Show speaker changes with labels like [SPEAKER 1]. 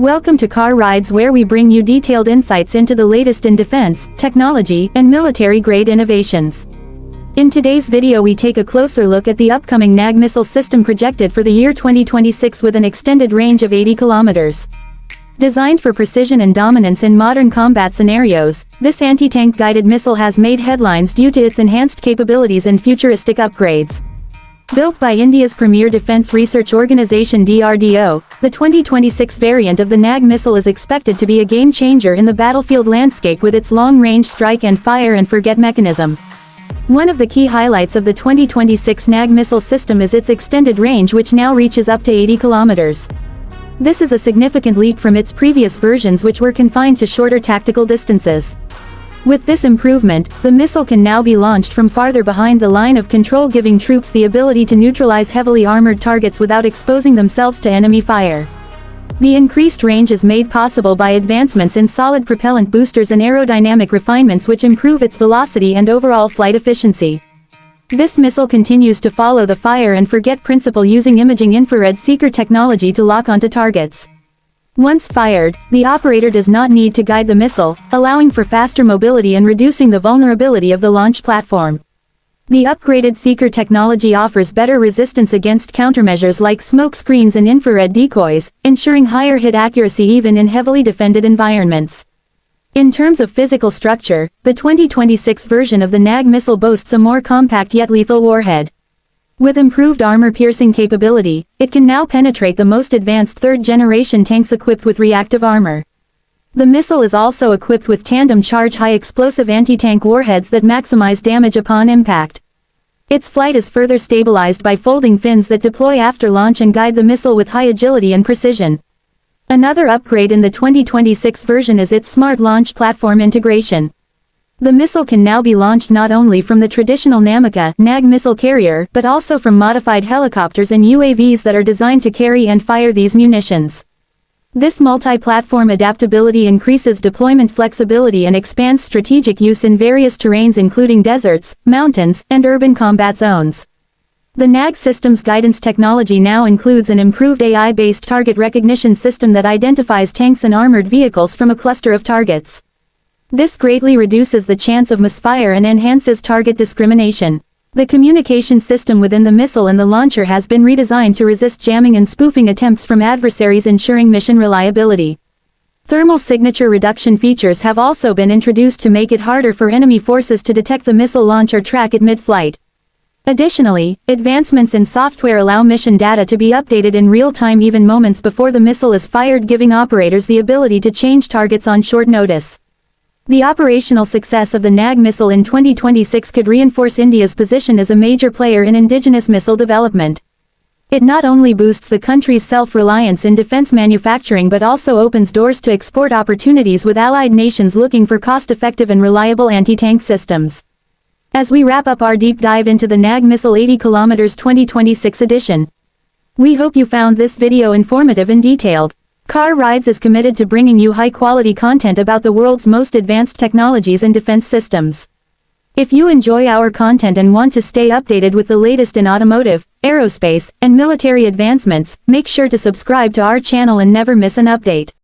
[SPEAKER 1] Welcome to Car Rides, where we bring you detailed insights into the latest in defense, technology, and military-grade innovations. In today's video we take a closer look at the upcoming Nag Missile system projected for the year 2026 with an extended range of 80 kilometers. Designed for precision and dominance in modern combat scenarios, this anti-tank guided missile has made headlines due to its enhanced capabilities and futuristic upgrades. Built by India's premier defense research organization DRDO, the 2026 variant of the Nag Missile is expected to be a game-changer in the battlefield landscape with its long-range strike and fire and forget mechanism. One of the key highlights of the 2026 Nag Missile system is its extended range, which now reaches up to 80 kilometers. This is a significant leap from its previous versions, which were confined to shorter tactical distances. With this improvement, the missile can now be launched from farther behind the line of control, giving troops the ability to neutralize heavily armored targets without exposing themselves to enemy fire. The increased range is made possible by advancements in solid propellant boosters and aerodynamic refinements which improve its velocity and overall flight efficiency. This missile continues to follow the fire and forget principle, using imaging infrared seeker technology to lock onto targets. Once fired, the operator does not need to guide the missile, allowing for faster mobility and reducing the vulnerability of the launch platform. The upgraded seeker technology offers better resistance against countermeasures like smoke screens and infrared decoys, ensuring higher hit accuracy even in heavily defended environments. In terms of physical structure, the 2026 version of the Nag Missile boasts a more compact yet lethal warhead. With improved armor-piercing capability, it can now penetrate the most advanced third-generation tanks equipped with reactive armor. The missile is also equipped with tandem-charge high-explosive anti-tank warheads that maximize damage upon impact. Its flight is further stabilized by folding fins that deploy after launch and guide the missile with high agility and precision. Another upgrade in the 2026 version is its smart launch platform integration. The missile can now be launched not only from the traditional Nag missile carrier but also from modified helicopters and UAVs that are designed to carry and fire these munitions. This multi-platform adaptability increases deployment flexibility and expands strategic use in various terrains including deserts, mountains, and urban combat zones. The Nag system's guidance technology now includes an improved AI-based target recognition system that identifies tanks and armored vehicles from a cluster of targets. This greatly reduces the chance of misfire and enhances target discrimination. The communication system within the missile and the launcher has been redesigned to resist jamming and spoofing attempts from adversaries, ensuring mission reliability. Thermal signature reduction features have also been introduced to make it harder for enemy forces to detect the missile launch or track it mid-flight. Additionally, advancements in software allow mission data to be updated in real time even moments before the missile is fired, giving operators the ability to change targets on short notice. The operational success of the Nag Missile in 2026 could reinforce India's position as a major player in indigenous missile development. It not only boosts the country's self-reliance in defense manufacturing but also opens doors to export opportunities with allied nations looking for cost-effective and reliable anti-tank systems. As we wrap up our deep dive into the Nag Missile 80 km 2026 edition, we hope you found this video informative and detailed. Car Rides is committed to bringing you high-quality content about the world's most advanced technologies and defense systems. If you enjoy our content and want to stay updated with the latest in automotive, aerospace, and military advancements, make sure to subscribe to our channel and never miss an update.